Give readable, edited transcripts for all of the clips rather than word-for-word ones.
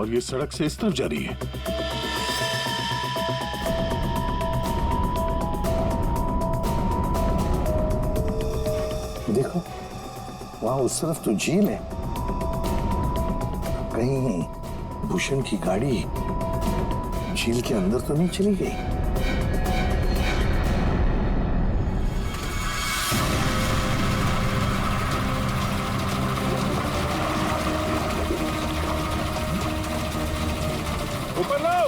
और ये सड़क से इस तरफ जा रही है। देखो वहां उस तरफ तो झील है, कहीं भूषण की गाड़ी झील के अंदर तो नहीं चली गई? ऊपर लो।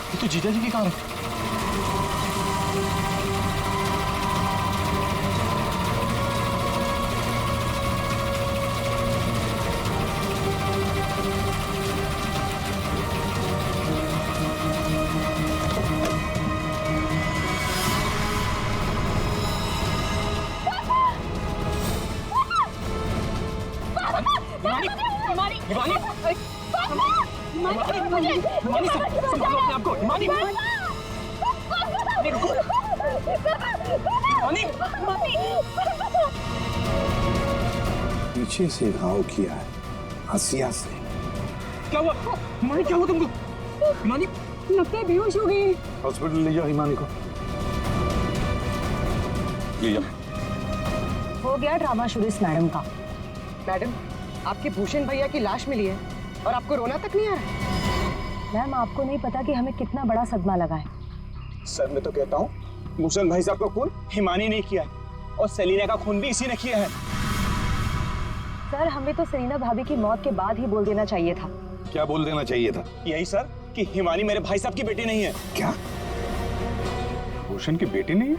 ये तो जीजा जी की कार है। पीछे से घाव किया है, हंसिया से। क्या हुआ हिमानी, क्या हुआ तुमको? हिमानी लगता है बेहोश हो गई। हॉस्पिटल ले जाओ हिमानी को, ले जाओ। हो गया ड्रामा शुरू इस मैडम का। मैडम, आपके भूषण भैया की लाश मिली है और आपको रोना तक नहीं आ रहा है? मैम आपको नहीं पता कि हमें कितना बड़ा सदमा लगा है। सर मैं तो कहता हूँ भूषण भाई साहब का खून हिमानी ने किया है और सेलिना का खून भी इसी ने किया है। सर हमें तो सेलिना भाभी की मौत के बाद ही बोल देना चाहिए था। क्या बोल देना चाहिए था? यही सर कि हिमानी मेरे भाई साहब की बेटी नहीं है। क्या? भूषण की बेटी नहीं है?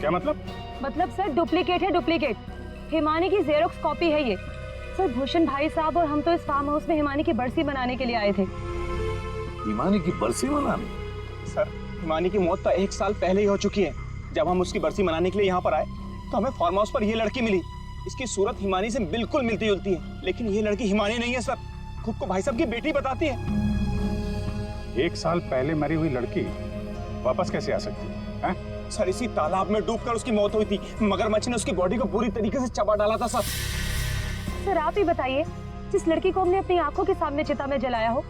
क्या मतलब? मतलब सर डुप्लीकेट है, डुप्लीकेट। हिमानी की जेरोक्स कॉपी है ये। सर भूषण भाई साहब और हम तो इस फार्म हाउस में हिमानी की बरसी मनाने के लिए आए थे। हिमानी की बरसी मनाने? सर हिमानी की मौत तो 1 साल पहले ही हो चुकी है। जब हम उसकी बरसी मनाने के लिए यहाँ पर आए तो हमें फार्म हाउस पर ये लड़की मिली। इसकी सूरत हिमानी से बिल्कुल मिलती जुलती है, लेकिन ये लड़की हिमानी नहीं है सर, खुद को भाई साहब की बेटी बताती है। 1 साल पहले मरी हुई लड़की वापस कैसे आ सकती है? सर इसी तालाब में डूबकर उसकी मौत हुई थी। मगरमच्छ ने उसकी बॉडी को पूरी तरीके से चबा डाला था सर। सर आप ही बताइए, जिस लड़की को हमने अपनी आंखों के सामने चिता में जलाया हो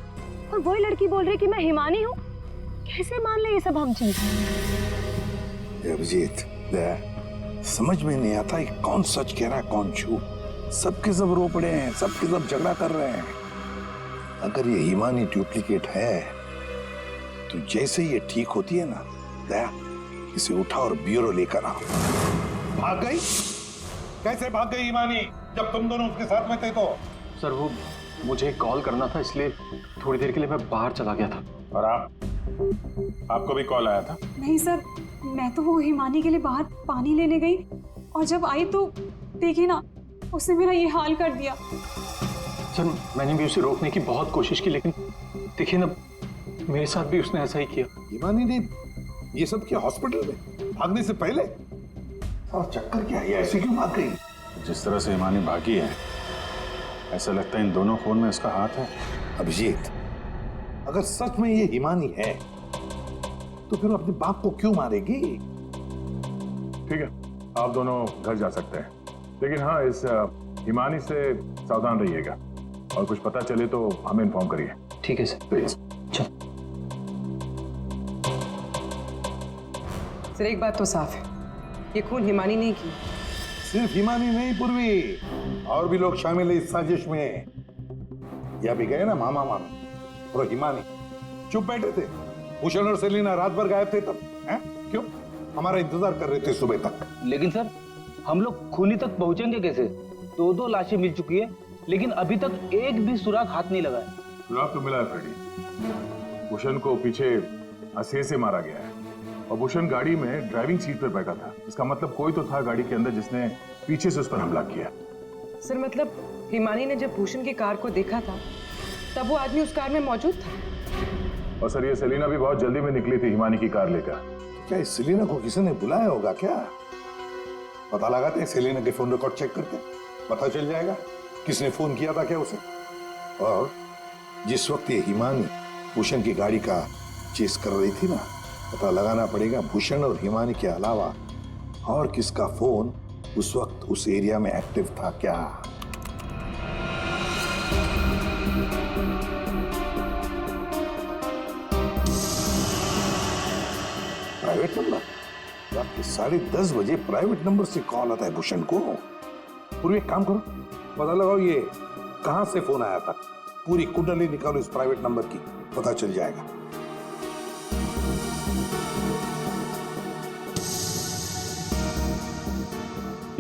और वही लड़की बोल रही कि मैं हिमानी हूँ, कैसे मान ले ये सब हम चीज? अभिजीत समझ में नहीं आता ये कौन सच कह रहा है कौन झूठ। सबके सब रो पड़े हैं, सबके सब झगड़ा कर रहे हैं। अगर ये हिमानी डुप्लीकेट है तो जैसे ये ठीक होती है ना, दया इसे उठा और ब्यूरो लेकर आओ। भाग गई? कैसे भाग गई हिमानी जब तुम दोनों उसके साथ में थे तो? सर वो मुझे कॉल करना था, इसलिए थोड़ी देर के लिए मैं बाहर चला गया था। और आपको भी कॉल आया था? नहीं सर, मैं तो वो हिमानी के लिए बाहर पानी लेने गई और जब आई तो देखिए ना, उसने मेरा ये हाल कर दिया। सर मैंने भी उसे रोकने की बहुत कोशिश की, लेकिन देखिए ना मेरे साथ भी उसने ऐसा ही किया। हिमानी ने ये सब किया हॉस्पिटल में भागने से पहले? और चक्कर क्या है, ऐसे क्यों भाग गई? जिस तरह से हिमानी भागी है, ऐसा लगता है इन दोनों खून में उसका हाथ है। अभिजीत, अगर सच में ये हिमानी है तो फिर अपने बाप को क्यों मारेगी? ठीक है, आप दोनों घर जा सकते हैं, लेकिन हाँ इस हिमानी से सावधान रहिएगा और कुछ पता चले तो हमें इन्फॉर्म करिए। ठीक है सर, प्लीज। सर एक बात तो साफ है, ये खून हिमानी नहीं की। सिर्फ हिमानी नहीं पूर्वी, और भी लोग शामिल है इस साजिश में। यह भी गए ना मामा मामी और हिमानी चुप बैठे थे। भूषण और सेलिना रात भर गायब थे तब, हैं? क्यों? हमारा इंतजार कर रहे थे सुबह तक। लेकिन सर हम लोग खूनी तक पहुंचेंगे कैसे? 2 लाशें मिल चुकी है, लेकिन अभी तक एक भी सुराग हाथ नहीं लगा है। सुराग तो मिला है फ्रेडी। भूषण को पीछे हंसे से मारा गया है और भूषण गाड़ी में ड्राइविंग सीट पर बैठा था। इसका मतलब कोई तो था गाड़ी के अंदर जिसने पीछे से उस पर हमला किया। सर मतलब हिमानी ने जब भूषण की कार को देखा था तब वो आदमी उस कार में मौजूद था। और सर ये सेलिना भी बहुत जल्दी में निकली थी हिमानी की कार लेकर। क्या इस सेलिना को किसी ने बुलाया होगा क्या? पता लगाते हैं, सेलिना के फोन रिकॉर्ड चेक करते हैं, पता चल जाएगा किसने फोन किया था क्या उसे। और जिस वक्त ये हिमानी भूषण की गाड़ी का चेस कर रही थी ना, पता लगाना पड़ेगा भूषण और हिमानी के अलावा और किसका फोन उस वक्त उस एरिया में एक्टिव था क्या। प्राइवेट नंबर, रात के 10:30 बजे प्राइवेट नंबर से कॉल आता है भूषण को। पूरी एक काम करो, पता लगाओ ये कहां से फोन आया था, पूरी कुंडली निकालो इस प्राइवेट नंबर की, पता चल जाएगा।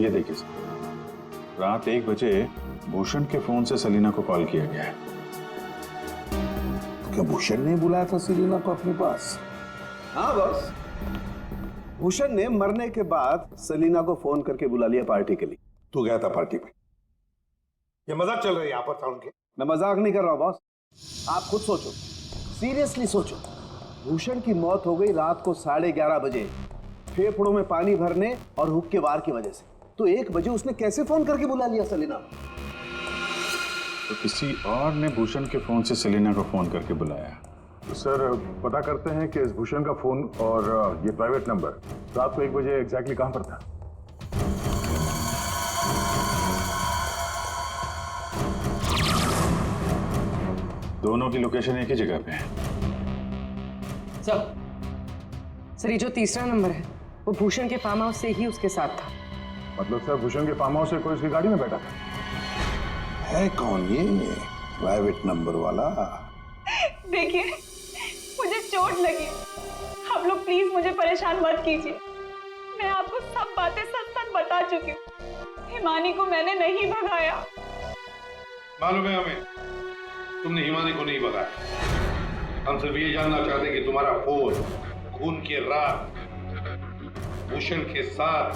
ये देखिए सर, रात 1 बजे भूषण के फोन से सलीना को कॉल किया गया है। तो क्या भूषण ने बुलाया था सलीना को अपने पास? हाँ बॉस, भूषण ने मरने के बाद सलीना को फोन करके बुला लिया पार्टी के लिए। तू गया था पार्टी में? ये मजाक चल रहा है यहाँ पर था उनके? मैं मजाक नहीं कर रहा हूं बॉस, आप खुद सोचो, सीरियसली सोचो। भूषण की मौत हो गई रात को 11:30 बजे, फेफड़ों में पानी भरने और हुक्के वार की वजह से। तो 1 बजे उसने कैसे फोन करके बुला लिया सलीना? तो किसी और ने भूषण के फोन से सलीना को फोन करके बुलाया। तो सर पता करते हैं कि इस भूषण का फोन और ये प्राइवेट नंबर रात को 1 बजे एग्जैक्टली कहां पर था। दोनों की लोकेशन एक ही जगह पे है। सर ये जो तीसरा नंबर है वो भूषण के फार्म हाउस से ही उसके साथ था। मतलब सर भूषण के फार्म हाउस से कोई उसकी गाड़ी में बैठा था? है कौन ये प्राइवेट नंबर वाला? देखिए, मुझे चोट लगी, आप लोग प्लीज मुझे परेशान मत कीजिए। मैं आपको सब बातें सच सच बता चुकी हूँ। हिमानी को मैंने नहीं भगाया। मालूम है हमें, तुमने हिमानी को नहीं भगाया। हम सिर्फ ये जानना चाहते कि तुम्हारा फोन खून की रात भूषण के साथ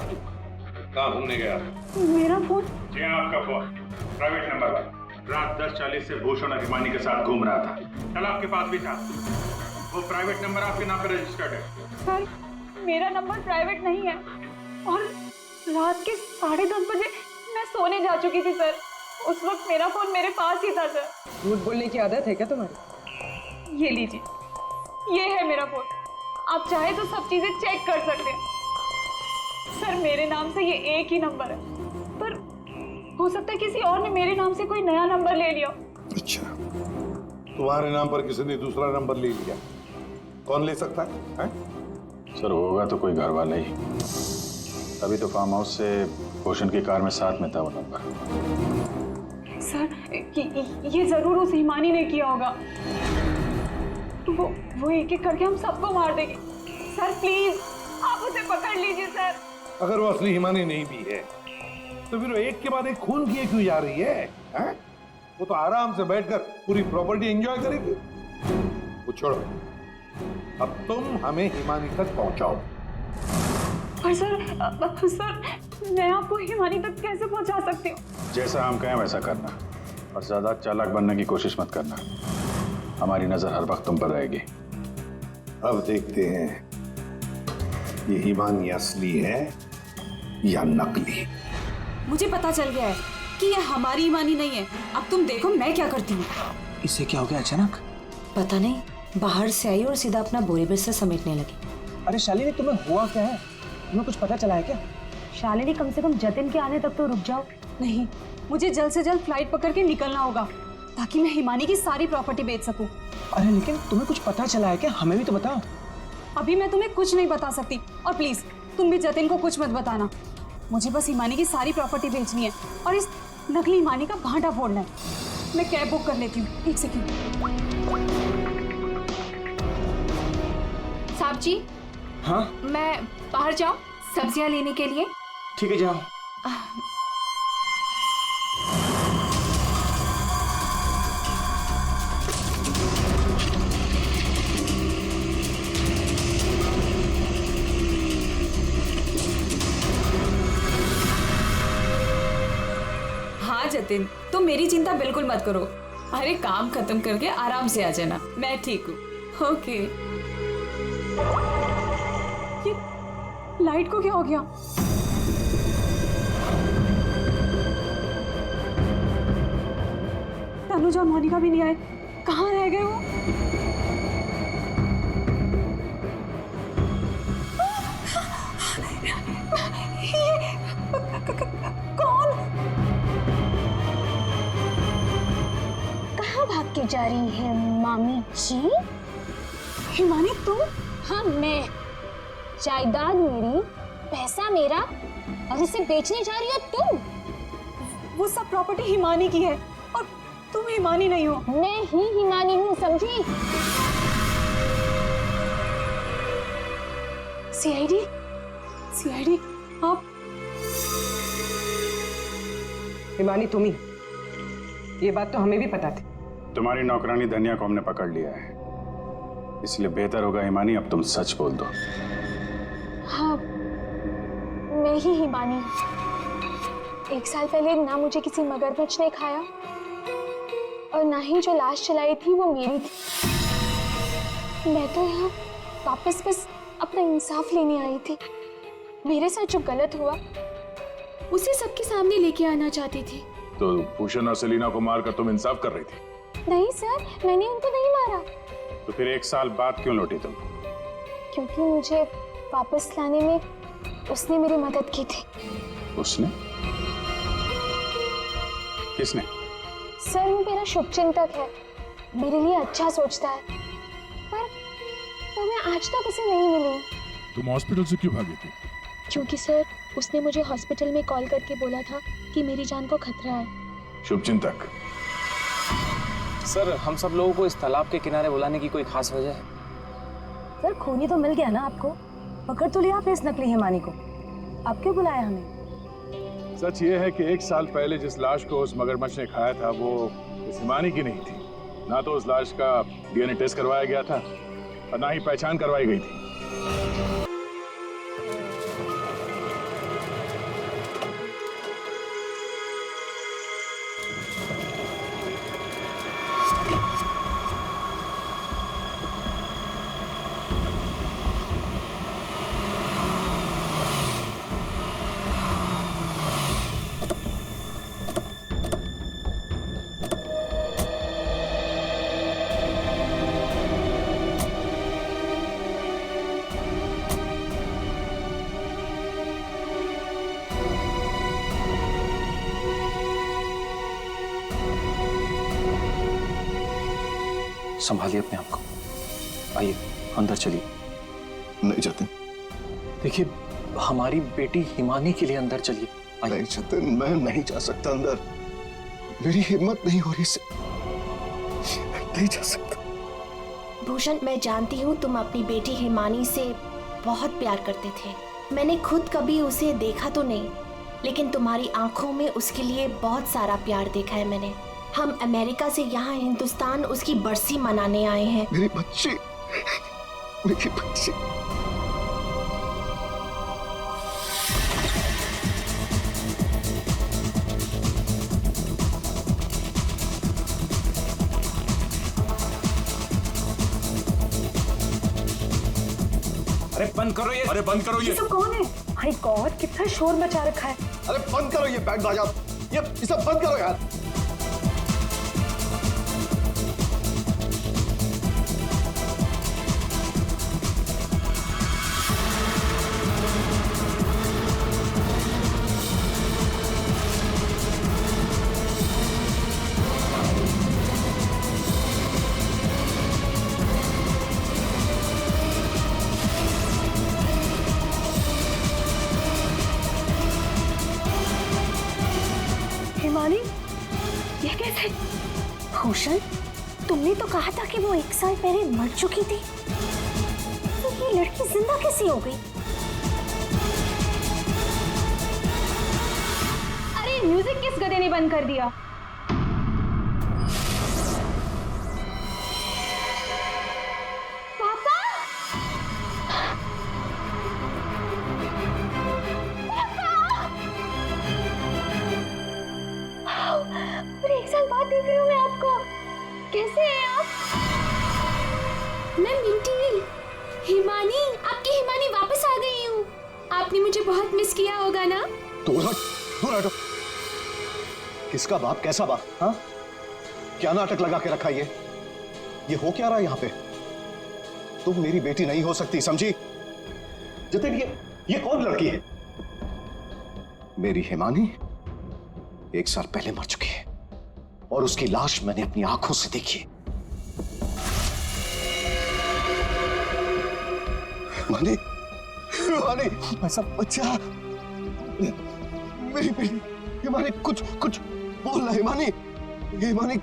कहाँ घूमने गया? मेरा फोन? जी आपका फोन प्राइवेट नंबर पर रात 10:40 से भूषण और हिमानी के साथ घूम रहा था। कल आपके पास भी था। वो प्राइवेट नंबर आपके नाम पर रजिस्टर्ड है। सर मेरा नंबर प्राइवेट नहीं है, और रात के 10:30 बजे मैं सोने जा चुकी थी सर। उस वक्त मेरा फोन मेरे पास ही था सर। झूठ बोलने की आदत है क्या तुम्हारी? ये लीजिए, ये है मेरा फोन। आप चाहे तो सब चीजें चेक कर सकते हैं सर। मेरे नाम से ये एक ही नंबर है, पर हो सकता है किसी और ने मेरे नाम से कोई नया नंबर ले लिया। अच्छा, तुम्हारे नाम पर किसी ने दूसरा नंबर ले लिया? कौन ले सकता है? सर होगा तो कोई घर वाला ही। तभी तो फार्म हाउस से भूषण की कार में साथ में था वो नंबर। सर ये जरूर उस हिमानी ने किया होगा। वो एक एक करके हम सबको मार देगी। सर प्लीज आप उसे पकड़ लीजिए सर। अगर वो असली हिमानी नहीं भी है तो फिर वो एक के बाद एक खून किए क्यों जा रही है? वो तो आराम से बैठकर पूरी प्रॉपर्टी एंजॉय करेगी। वो छोड़ो, अब तुम हमें हिमानी तक पहुंचाओ। पर सर मैं आपको हिमानी तक कैसे पहुंचा सकती हूँ? जैसा हम कहें वैसा करना, और ज्यादा चालाक बनने की कोशिश मत करना। हमारी नजर हर वक्त तुम पर रहेगी। अब देखते हैं ये हिमानी असली है या नकली। मुझे पता चल गया है कि ये हमारी हिमानी नहीं है। अब तुम देखो मैं क्या करती हूँ। इससे क्या हो गया अचानक? पता नहीं, बाहर से आई और सीधा अपना बोरे बिस्तर समेटने लगी। अरे शालिनी तुम्हें हुआ क्या है? तुम्हें कुछ पता चला है क्या? शालिनी कम से कम जतिन के आने तक तो रुक जाओ। नहीं, मुझे जल्द से जल्द फ्लाइट पकड़ के निकलना होगा ताकि मैं हिमानी की सारी प्रॉपर्टी बेच सकूं। अरे लेकिन तुम्हें कुछ पता चला है क्या? हमें भी तो बताओ। अभी मैं तुम्हें कुछ नहीं बता सकती, और प्लीज तुम भी जतिन को कुछ मत बताना। मुझे बस हिमानी की सारी प्रॉपर्टी बेचनी है और इस नकली हिमानी का भांटा फोड़ना है। मैं कैब बुक कर लेती हूँ, 1 सेकंड। साहब जी, हाँ मैं बाहर जाऊं सब्जियां लेने के लिए? ठीक है जाओ। हाँ जतिन, तुम मेरी चिंता बिल्कुल मत करो। अरे काम खत्म करके आराम से आ जाना, मैं ठीक हूँ। ओके। ये लाइट को क्या हो गया? अनुजा मोनिका भी नहीं आए, कहाँ रह गए वो? ये कौन? कहाँ भाग के जा रही है मामी जी? हिमानी तुम? हाँ मैं। जायदाद मेरी, पैसा मेरा, और इसे बेचने जा रही हो तुम? वो सब प्रॉपर्टी हिमानी की है और तुम हिमानी नहीं हो। मैं ही हिमानी हूँ, समझी? सीआईडी, सीआईडी आप? हिमानी तुम ही, ये बात तो हमें भी पता थी। तुम्हारी नौकरानी धनिया को हमने पकड़ लिया है, इसलिए बेहतर होगा हिमानी अब तुम सच बोल दो। हाँ मैं ही हिमानी हूँ। 1 साल पहले ना मुझे किसी मगरमच्छ ने खाया और ना ही जो लाश चलाई थी वो मेरी थी। मैं तो यहाँ वापस बस अपना इंसाफ लेने आई थी। मेरे साथ जो गलत हुआ उसे सबके सामने लेके आना चाहती थी। तो भूषण और सेलिना को मारकर तुम इंसाफ कर रही थी? नहीं सर, मैंने उनको नहीं मारा। तो फिर 1 साल बाद क्यों लौटी तुम? क्योंकि मुझे वापस लाने में उसने मेरी मदद की थी। उसने? किसने? सर वो मेरा शुभचिंतक है, मेरे लिए अच्छा सोचता है, पर मैं आज तक उसे नहीं मिली। तुम हॉस्पिटल से क्यों भागी थी? क्योंकि सर उसने मुझे हॉस्पिटल में कॉल करके बोला था कि मेरी जान को खतरा है। शुभचिंतक? सर हम सब लोगों को इस तालाब के किनारे बुलाने की कोई खास वजह है? सर खूनी तो मिल गया ना आपको, पकड़ तो लिया आपने इस नकली हिमानी को, अब क्यों बुलाया हमें? सच ये है कि 1 साल पहले जिस लाश को उस मगरमच्छ ने खाया था वो इस हिमानी की नहीं थी। ना तो उस लाश का डीएनए टेस्ट करवाया गया था और ना ही पहचान करवाई गई थी। संभालिए अपने आप को, आइए अंदर चलिए। नहीं जतिन, देखिए हमारी बेटी हिमानी के लिए अंदर चलिए। नहीं जतिन, मैं नहीं जा सकता अंदर, मेरी हिम्मत नहीं हो रही से, नहीं जा सकता। भूषण मैं जानती हूँ तुम अपनी बेटी हिमानी से बहुत प्यार करते थे। मैंने खुद कभी उसे देखा तो नहीं, लेकिन तुम्हारी आंखों में उसके लिए बहुत सारा प्यार देखा है मैंने। हम अमेरिका से यहाँ हिंदुस्तान उसकी बरसी मनाने आए हैं। मेरी बच्ची, मेरी बच्ची। अरे बंद करो ये, अरे बंद करो ये। सब कौन है? माय गॉड कितना शोर मचा रखा है। अरे बंद करो ये बैंड बाजा, ये सब बंद करो यार। हिमानी, ये कैसे? भूषण तुमने तो कहा था कि वो 1 साल पहले मर चुकी थी, तो ये लड़की जिंदा कैसे हो गई? अरे म्यूजिक किस गधे ने बंद कर दिया? पापा! और 1 साल बाद देख रही हूँ मैं आपको। कैसे हैं आप? मैं मिंटी, हिमानी, आपकी हिमानी वापस आ गई हूँ। आपने मुझे बहुत मिस किया होगा ना? दूर हट, दूर हटो। किसका बाप, कैसा बाप? हाँ, क्या नाटक लगा के रखा ये हो क्या रहा है यहाँ पे? तुम मेरी बेटी नहीं हो सकती, समझी? जितिन, ये कौन लड़की है? मेरी हिमानी 1 साल पहले मर चुकी है और उसकी लाश मैंने अपनी आंखों से देखी। हिमानी, हिमानी, ऐसा बच्चा, मेरी बेटी हिमानी, कुछ बोलना हिमानी, हिमानी,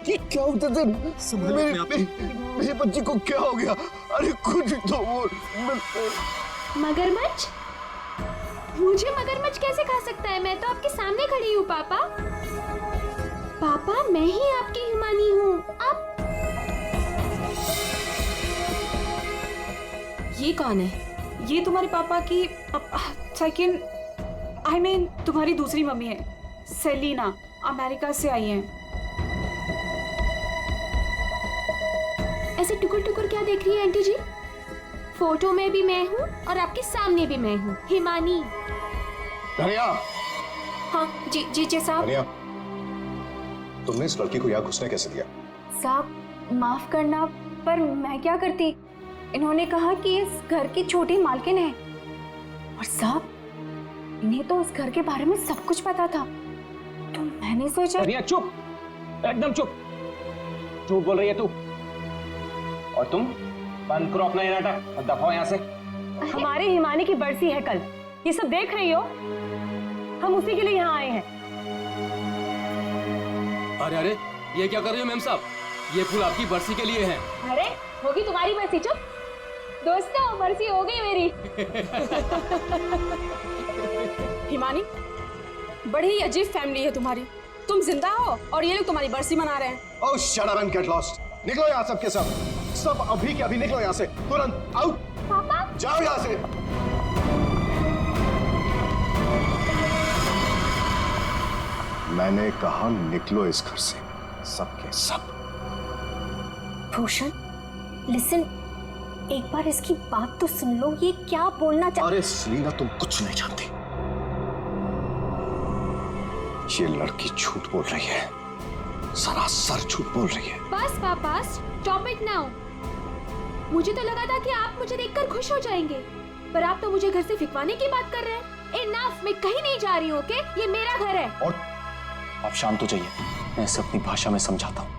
ये क्या होता था? मेरे बच्ची को क्या हो गया? अरे कुछ तो बोल। मगरमच्छ? मुझे मगरमच्छ कैसे खा सकता है? मैं तो आपके सामने खड़ी हूँ पापा। पापा, मैं ही आपकी हिमानी हूँ। आप ये कौन है? ये तुम्हारे पापा की सेकंड, आई मीन तुम्हारी दूसरी मम्मी है, सेलिना, अमेरिका से आई हैं। ऐसे टुकुर टुकुर क्या देख रही है आंटी जी? फोटो में भी मैं हूँ और आपके सामने भी मैं हूँ, हिमानी। धनिया। हाँ जी जी साहब। धनिया, तुमने इस लड़की को यहाँ घुसने कैसे दिया? साहब माफ करना, पर मैं क्या करती? इन्होंने कहा कि इस घर की छोटी मालकिन है, और साहब इन्हें तो इस घर के बारे में सब कुछ पता था, तो मैंने सोचा। धनिया चुप, एकदम चुप। झूठ बोल रही है तू। और तुम बंद करो अपना ये नाटक और दफाओ यहाँ से। हमारी हिमानी की बरसी है कल, ये सब देख रही हो? हम उसी के लिए यहाँ आए हैं। अरे अरे, ये क्या कर रही हो मैम साहब? ये फूल आपकी बरसी के लिए हैं। अरे होगी तुम्हारी बरसी। चुप दोस्तों, बरसी हो गई मेरी। हिमानी, बड़ी ही अजीब फैमिली है तुम्हारी। तुम जिंदा हो और ये लोग तुम्हारी बरसी मना रहे हैं। Oh shut up and get lost. निकलो यहाँ सब के सब अभी के अभी निकलो यहाँ से, तुरंत आउट। पापा जाओ यहाँ से। मैंने कहा निकलो इस घर से, सब के सब। भूषण लिसन, एक बार इसकी बात तो सुन लो, ये क्या बोलना अरे सेलिना, तुम कुछ नहीं जानती। ये लड़की झूठ बोल रही है, सरासर झूठ बोल रही है। बस पापा, स्टॉप इट नाउ। मुझे तो लगा था कि आप मुझे देखकर खुश हो जाएंगे, पर आप तो मुझे घर से फिकवाने की बात कर रहे हैं। इनफ, मैं कहीं नहीं जा रही हूँ, ओके? ये मेरा घर है। और आप शांत हो जाइए, मैं इसे अपनी भाषा में समझाता हूँ।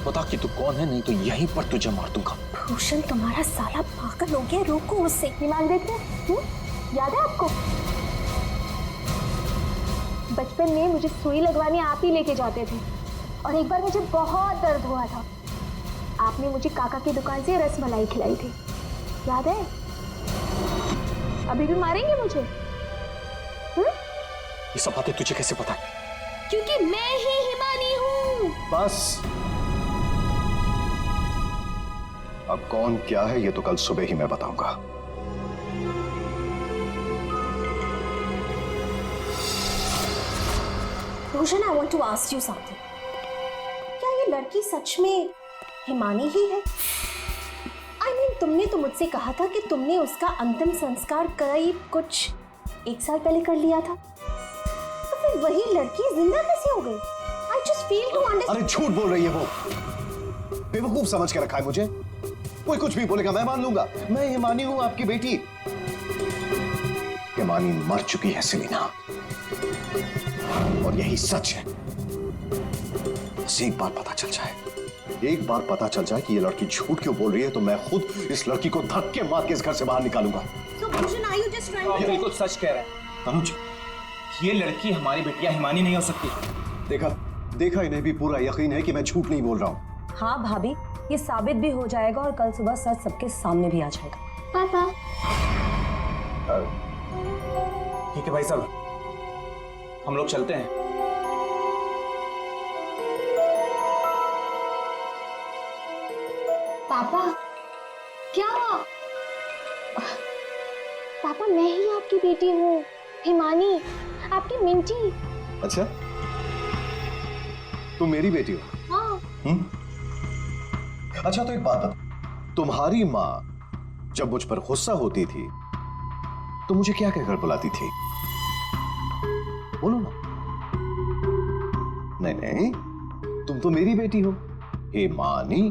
बता कि तू कौन है, नहीं तो यहीं पर तुझे मार दूंगा। भूषण तुम्हारा साला पागल हो गया, रोको उससे। दिमाग देख रहे, याद है आपको? बचपन में मुझे सुई लगवाने आप ही लेके जाते थे, और एक बार मुझे बहुत दर्द हुआ था, आपने मुझे काका की दुकान से रसमलाई खिलाई थी, याद है? अभी भी मारेंगे मुझे? ये सब बातें तुझे कैसे पता है? क्योंकि मैं ही हिमानी हूँ। बस, अब कौन क्या है ये तो कल सुबह ही मैं बताऊंगा। Bhushan, I want to ask you something. क्या ये लड़की सच में हिमानी ही है? I mean, तुमने तो मुझसे कहा था कि तुमने उसका अंतिम संस्कार करीब कुछ 1 साल पहले कर लिया था, तो फिर वही लड़की जिंदा कैसे हो गई? I just feel to understand. अरे झूठ बोल रही है वो, बेवकूफ समझ के रखा है मुझे। कोई कुछ भी बोलेगा मैं मान लूंगा। मैं हिमानी हूं, आपकी बेटी। हिमानी मर चुकी है सेलिना, और यही सच है। बस एक बार पता चल जाए कि ये लड़की झूठ क्यों बोल रही है, तो मैं खुद इस लड़की को धक्के मार के इस घर से बाहर निकालूंगा। So Bhushan, are you just trying to? ये बिल्कुल सच कह रहे हैं तनुज, ये लड़की हमारी बिटिया हिमानी नहीं हो सकती। देखा इन्हें भी पूरा यकीन है कि मैं झूठ नहीं बोल रहा हूँ। हाँ भाभी, ये साबित भी हो जाएगा और कल सुबह सच सबके सामने भी आ जाएगा। पापा ठीक है भाई साहब, हम लोग चलते हैं। पापा क्या? पापा मैं ही आपकी बेटी हूँ, हिमानी, आपकी मिंटी। अच्छा, तुम मेरी बेटी हो? हाँ। अच्छा तो एक बात बता, तुम्हारी माँ जब मुझ पर गुस्सा होती थी तो मुझे क्या कहकर बुलाती थी? बोलो ना। नहीं नहीं, तुम तो मेरी बेटी हो, हिमानी।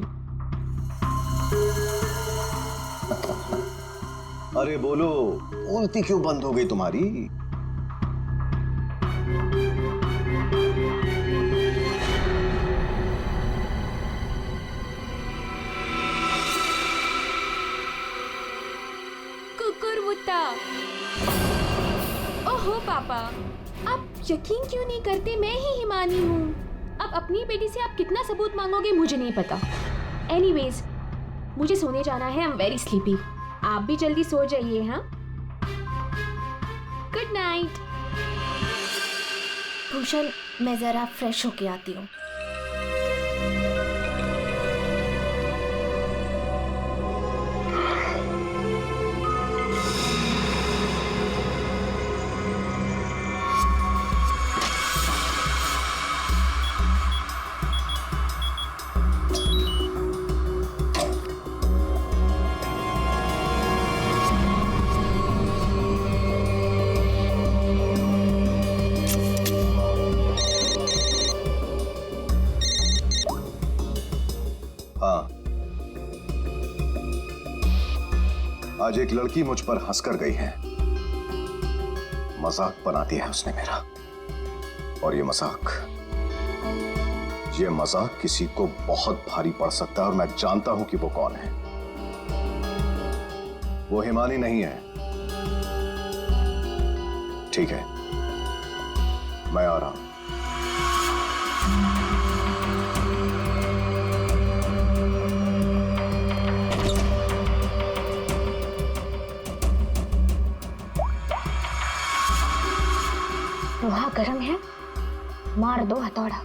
अरे बोलो, बोलती क्यों बंद हो गई तुम्हारी? कुकुरमुत्ता। ओहो पापा, आप यकीन क्यों नहीं करते मैं ही हिमानी हूँ। अब अपनी बेटी से आप कितना सबूत मांगोगे मुझे नहीं पता। एनीवेज, मुझे सोने जाना है। I am very sleepy. आप भी जल्दी सो जाइए। हाँ, गुड नाइट। भूषण, मैं जरा फ्रेश होके आती हूँ। आज एक लड़की मुझ पर हंसकर गई है। मजाक बना दिया है उसने मेरा, और ये मजाक किसी को बहुत भारी पड़ सकता है, और मैं जानता हूं कि वो कौन है। वो हिमानी नहीं है। ठीक है, मैं आ रहा हूं। लोहा गर्म है, मार दो हथौड़ा।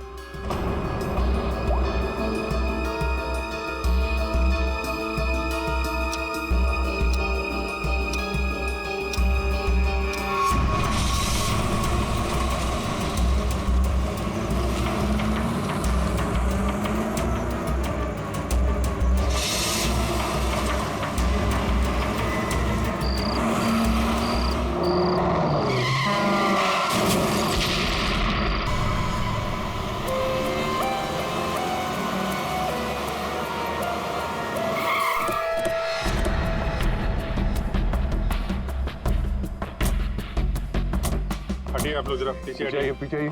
हटिए आप लोग, जरा पीछे हटिए।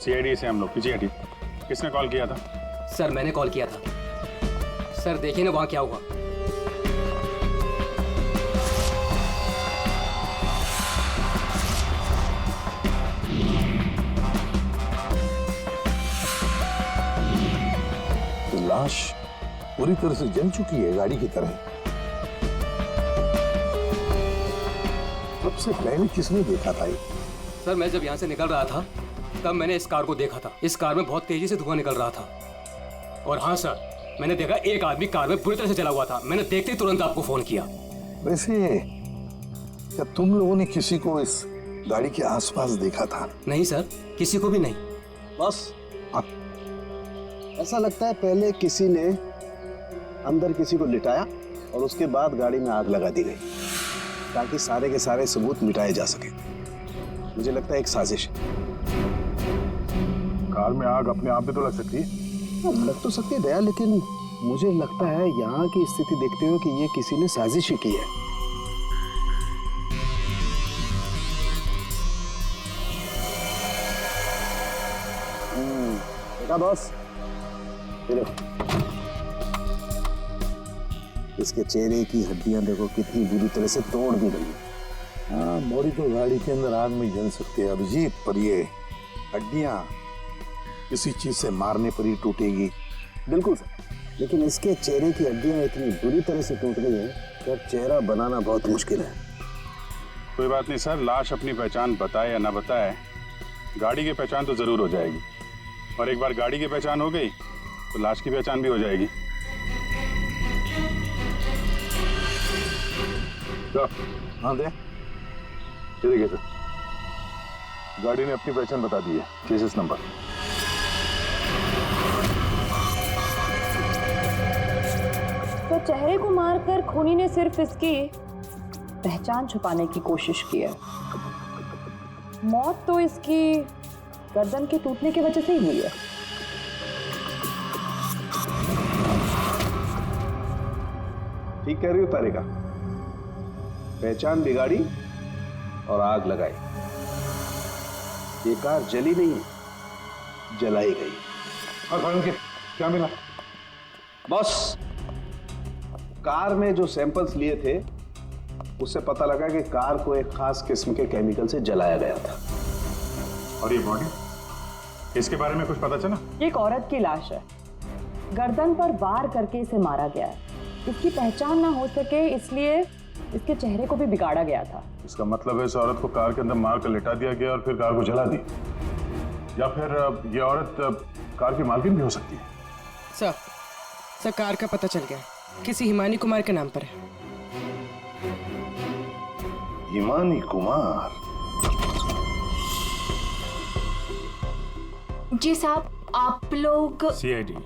सीआईडी से हम लोग पीछे हटिए। किसने कॉल किया था? सर मैंने कॉल किया था। सर देखिए ना वहां क्या हुआ। तो लाश पूरी तरह से जल चुकी है, गाड़ी की तरह। सबसे पहले किसने देखा था ये? सर मैं जब यहाँ से निकल रहा था तब मैंने इस कार को देखा था। इस कार में बहुत तेजी से धुआं निकल रहा था। और हाँ सर, मैंने देखा एक आदमी कार में बुरी तरह से जला हुआ था। मैंने देखते ही तुरंत आपको फोन किया। वैसे क्या तुम लोगों ने किसी को इस गाड़ी के आसपास देखा था? नहीं सर, किसी को भी नहीं। बस ऐसा लगता है पहले किसी ने अंदर किसी को लिटाया और उसके बाद गाड़ी में आग लगा दी गई, ताकि सारे के सारे सबूत मिटाए जा सके। मुझे लगता है एक साजिश है। कार में आग अपने आप भी तो लग सकती है। लग तो सकती है दया, लेकिन मुझे लगता है यहाँ की स्थिति देखते हुए कि ये किसी ने साजिश ही की है। देखा बॉस, इसके चेहरे की हड्डियां देखो कितनी बुरी तरह से तोड़ दी गई। हाँ, बॉडी तो गाड़ी के अंदर आग में जल सकती है अभिजीत, पर ये हड्डियां किसी चीज से मारने पर ही टूटेगी। बिल्कुल सर, लेकिन इसके चेहरे की हड्डियां इतनी बुरी तरह से टूट गई हैं कि अब चेहरा बनाना बहुत मुश्किल है। कोई बात नहीं सर, लाश अपनी पहचान बताए या ना बताए, गाड़ी की पहचान तो जरूर हो जाएगी। और एक बार गाड़ी की पहचान हो गई तो लाश की पहचान भी हो जाएगी। हाँ दे, ये देखिए सर, गाड़ी ने अपनी पहचान बता दी है, चेसिस नंबर। तो चेहरे को मारकर खूनी ने सिर्फ इसकी पहचान छुपाने की कोशिश की है। मौत तो इसकी गर्दन के टूटने की वजह से ही हुई है। ठीक कह रही हो तारिका, पहचान बिगाड़ी और आग लगाई। ये कार जली नहीं, जलाई गई। क्या मिला? बॉस, कार में जो सैंपल्स लिए थे उससे पता लगा कि कार को एक खास किस्म के केमिकल से जलाया गया था। और ये बॉडी, इसके बारे में कुछ पता चला? ये एक औरत की लाश है, गर्दन पर वार करके इसे मारा गया है। इसकी पहचान ना हो सके इसलिए इसके चेहरे को भी बिगाड़ा गया था। इसका मतलब है इस औरत को कार के अंदर मार कर लिटा दिया गया और फिर कार को जला दी, या फिर ये औरत कार की मालकिन भी हो सकती है। सर कार का पता चल गया, किसी हिमानी कुमार के नाम पर है। हिमानी कुमार? जी साहब, आप लोग सीआईडी?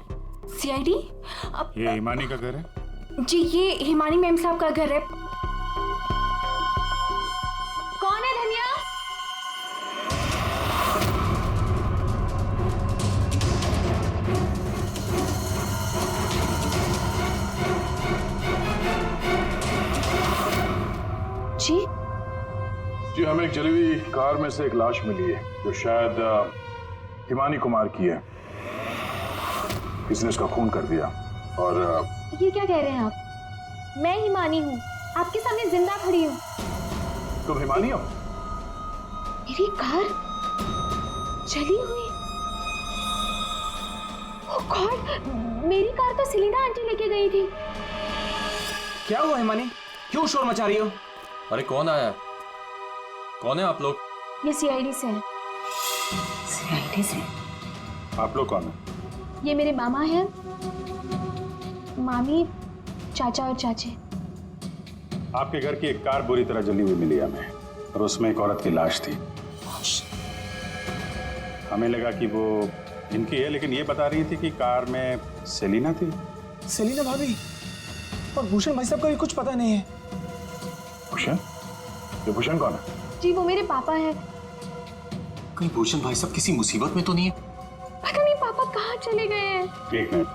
सीआईडी? ये हिमानी का घर है? जी, ये हिमानी मैम साहब का घर है। कौन है धनिया? जी जी, हमें एक जली हुई कार में से एक लाश मिली है जो शायद हिमानी कुमार की है। किसी ने उसका खून कर दिया। और ये क्या कह रहे हैं आप? मैं हिमानी हूँ, आपके सामने जिंदा खड़ी हूँ। तुम हिमानी हो? मेरी कार जली हुई? ओह गॉड, मेरी कार तो सेलिना आंटी लेके गई थी। क्या हुआ हिमानी, क्यों शोर मचा रही हो? अरे कौन आया? कौन है आप लोग? ये सीआईडी से है। सीआईडी से? आप लोग कौन है? ये मेरे मामा हैं, मामी, चाचा और चाची। आपके घर की एक कार बुरी तरह जली हुई मिली हमें, और उसमें एक औरत की लाश थी। हमें लगा कि वो इनकी है, लेकिन ये बता रही थी कि कार में सेलिना थी। सेलिना भाभी? और भूषण भाई साहब का भी कुछ पता नहीं है। भूषण? ये भूषण कौन है? जी, वो मेरे पापा हैं। कहीं भूषण भाई साहब किसी मुसीबत में तो नहीं है? पता नहीं पापा कहाँ चले गए हैं। एक मिनट,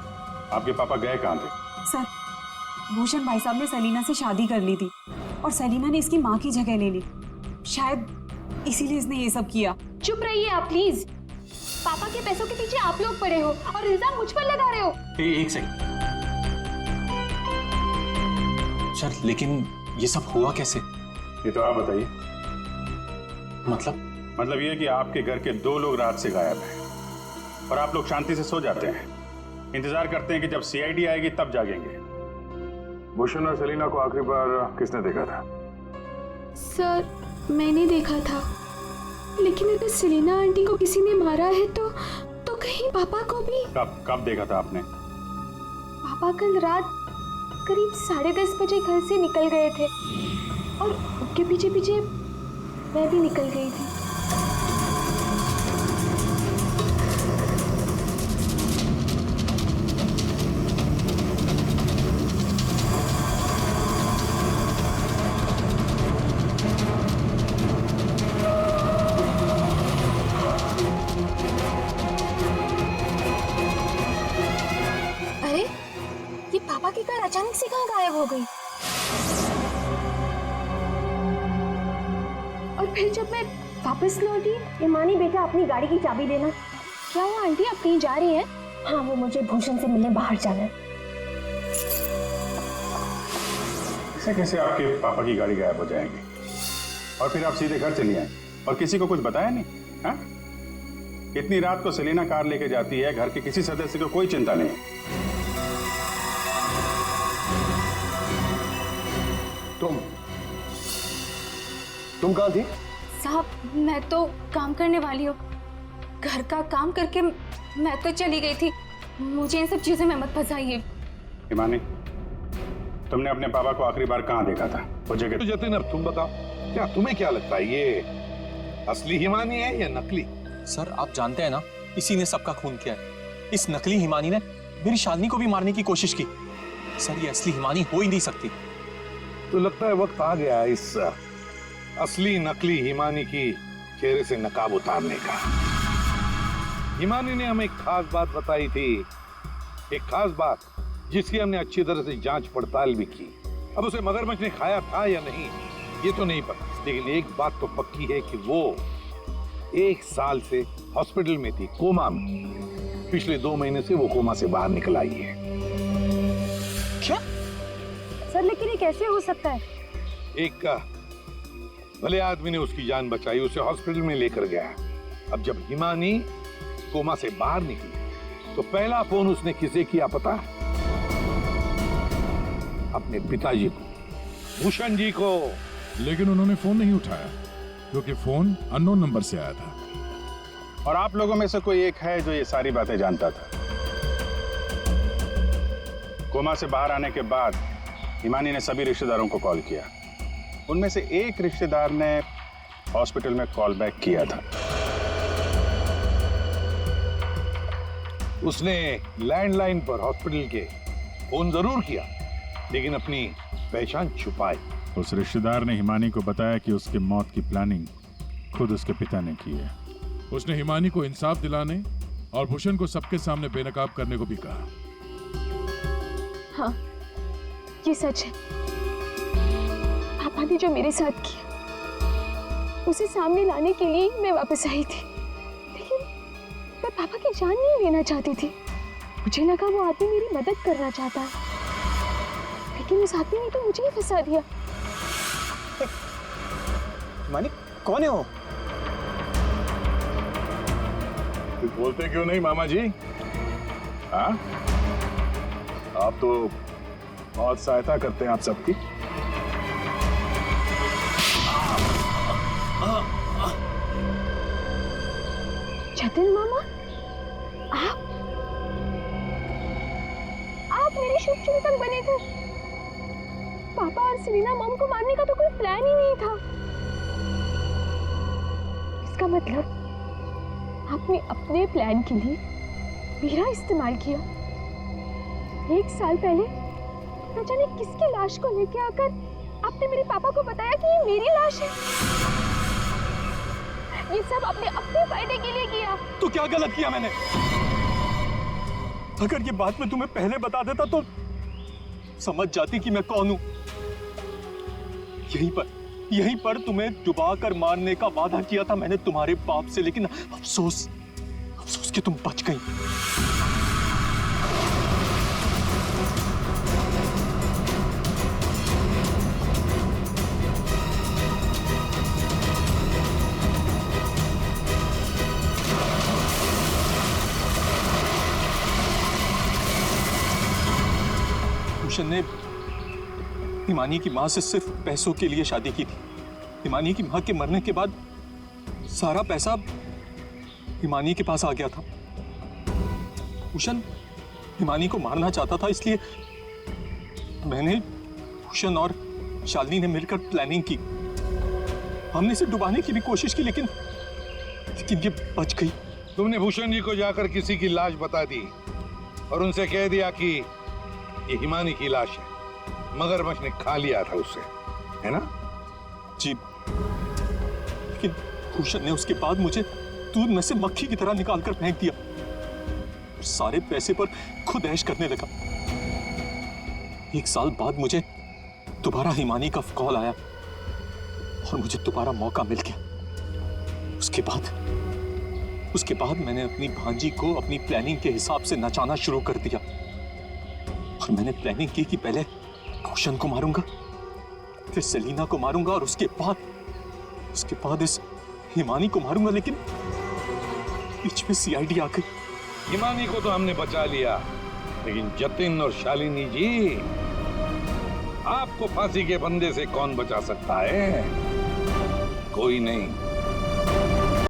आपके पापा गए कहाँ थे? सर, भूषण भाई साहब ने सेलिना से शादी कर ली थी और सेलिना ने इसकी माँ की जगह ले ली। शायद इसीलिए इसने ये सब किया। चुप रहिए आप प्लीज। पापा के पैसों के पीछे आप लोग पड़े हो और इल्जाम मुझ पर लगा रहे हो। एक सेकंड सर, लेकिन ये सब हुआ कैसे? ये तो आप बताइए। मतलब ये कि आपके घर के 2 लोग रात से गायब हैं और आप लोग शांति से सो जाते हैं, इंतजार करते हैं कि जब सीआईडी आएगी तब जागेंगे। भूषण और सेलिना को आखिरी बार किसने देखा था? सर, मैंने देखा था, लेकिन अगर सेलिना आंटी को किसी ने मारा है तो कहीं पापा को भी। कब देखा था आपने? पापा कल रात करीब 10:30 बजे घर से निकल गए थे और उनके पीछे पीछे मैं भी निकल गई थी। अरे, ये पापा की कार अचानक से कहाँ गायब हो गई? और फिर जब मैं वापस लौटी, हिमानी बेटा अपनी गाड़ी की चाबी देना। क्या हुआ आंटी, आप कहीं जा रही हैं? हाँ, वो मुझे भूषण से मिलने बाहर जाना है। कैसे आपके पापा की गाड़ी गायब हो जाएगी और फिर आप सीधे घर चली आए और किसी को कुछ बताया नहीं? हाँ? इतनी रात को सेलिना कार लेके जाती है, घर के किसी सदस्य को कोई चिंता नहीं। तुम कहाँ थी? साहब, मैं तो काम करने वाली हूँ। घर का काम करके मैं तो चली गई थी। मुझे इन सब चीजों में मत फंसाइए। हिमानी, तुमने अपने पापा को आखिरी बार कहाँ देखा था? वो जगह। तो जतिन, अब तुम बताओ, क्या तुम्हें क्या लगता है, ये असली हिमानी है या नकली? सर, आप जानते हैं ना, इसी ने सबका खून किया है। इस नकली हिमानी ने मेरी शालिनी को भी मारने की कोशिश की। सर, ये असली हिमानी हो ही नहीं सकती। तो लगता है वक्त आ गया इस असली नकली हिमानी की चेहरे से नकाब उतारने का। हिमानी ने हमें एक खास बात बताई थी, एक खास बात जिसकी हमने अच्छी तरह से जांच पड़ताल भी की। अब उसे मगरमच्छ ने खाया था या नहीं ये तो नहीं पता, लेकिन एक बात तो पक्की है कि वो 1 साल से हॉस्पिटल में थी, कोमा में। पिछले 2 महीने से वो कोमा से बाहर निकल आई है। क्या सर, लेकिन ये कैसे हो सकता है? एक भले आदमी ने उसकी जान बचाई, उसे हॉस्पिटल में लेकर गया। अब जब हिमानी कोमा से बाहर निकली तो पहला फोन उसने किसे किया पता है? अपने पिताजी को, भूषण जी को। लेकिन उन्होंने फोन नहीं उठाया क्योंकि फोन अननोन नंबर से आया था। और आप लोगों में से कोई एक है जो ये सारी बातें जानता था। कोमा से बाहर आने के बाद हिमानी ने सभी रिश्तेदारों को कॉल किया। उनमें से एक रिश्तेदार ने हॉस्पिटल में कॉल बैक किया था। उसने लैंडलाइन पर हॉस्पिटल के फोन जरूर किया, लेकिन अपनी पहचान छुपाई। उस रिश्तेदार ने हिमानी को बताया कि उसके मौत की प्लानिंग खुद उसके पिता ने की है। उसने हिमानी को इंसाफ दिलाने और भूषण को सबके सामने बेनकाब करने को भी कहा। हाँ, ये सच है। पापा ने जो मेरे साथ किया उसे सामने लाने के लिए मैं वापस आई थी, लेकिन मैं पापा की जान नहीं लेना चाहती थी। मुझे लगा वो आदमी मेरी मदद करना चाहता है, लेकिन उस आदमी ने तो मुझे ही फंसा दिया। मानिक, कौन है वो? बोलते क्यों नहीं मामा जी? हाँ, आप तो बहुत सहायता करते हैं आप सबकी। जतिन मामा, आप मेरे शुभचिंतक बने थे। पापा और सेलिना मॉम को मारने का तो कोई प्लान ही नहीं था। इसका मतलब आपने अपने प्लान के लिए मेरा इस्तेमाल किया। 1 साल पहले न जाने किसकी लाश को लेके आकर आपने मेरे पापा को बताया कि ये मेरी लाश है। ये सब आपने अपने फायदे के लिए किया। तो क्या गलत किया मैंने? अगर ये बात मैं तुम्हें पहले बता देता तो समझ जाती कि मैं कौन हूं। यहीं पर तुम्हें डुबा कर मारने का वादा किया था मैंने तुम्हारे बाप से, लेकिन अफसोस कि तुम बच गई। भूषण ने हिमानी की मां से सिर्फ पैसों के लिए शादी की थी। हिमानी की मां के मरने के बाद सारा पैसा हिमानी के पास आ गया था। भूषण हिमानी को मारना चाहता था, इसलिए मैंने, भूषण और शालिनी ने मिलकर प्लानिंग की। हमने इसे डुबाने की भी कोशिश की, लेकिन ये बच गई। तुमने भूषण जी को जाकर किसी की लाश बता दी और उनसे कह दिया कि ये हिमानी की लाश है, मगरमच्छ ने खा लिया था उसे, है ना? जी, लेकिन भूषण ने उसके बाद मुझे दूध में से मक्खी की तरह निकालकर फेंक दिया। सारे पैसे पर खुद ऐश करने लगा। 1 साल बाद मुझे दोबारा हिमानी का कॉल आया और मुझे दोबारा मौका मिल गया। उसके बाद मैंने अपनी भांजी को अपनी प्लानिंग के हिसाब से नचाना शुरू कर दिया। और मैंने प्लानिंग की कि पहले भूषण को मारूंगा, फिर सेलिना को मारूंगा और उसके बाद इस हिमानी को मारूंगा, लेकिन बीच में सीआईडी आ गई। हिमानी को तो हमने बचा लिया, लेकिन जतिन और शालिनी जी, आपको फांसी के फंदे से कौन बचा सकता है? कोई नहीं।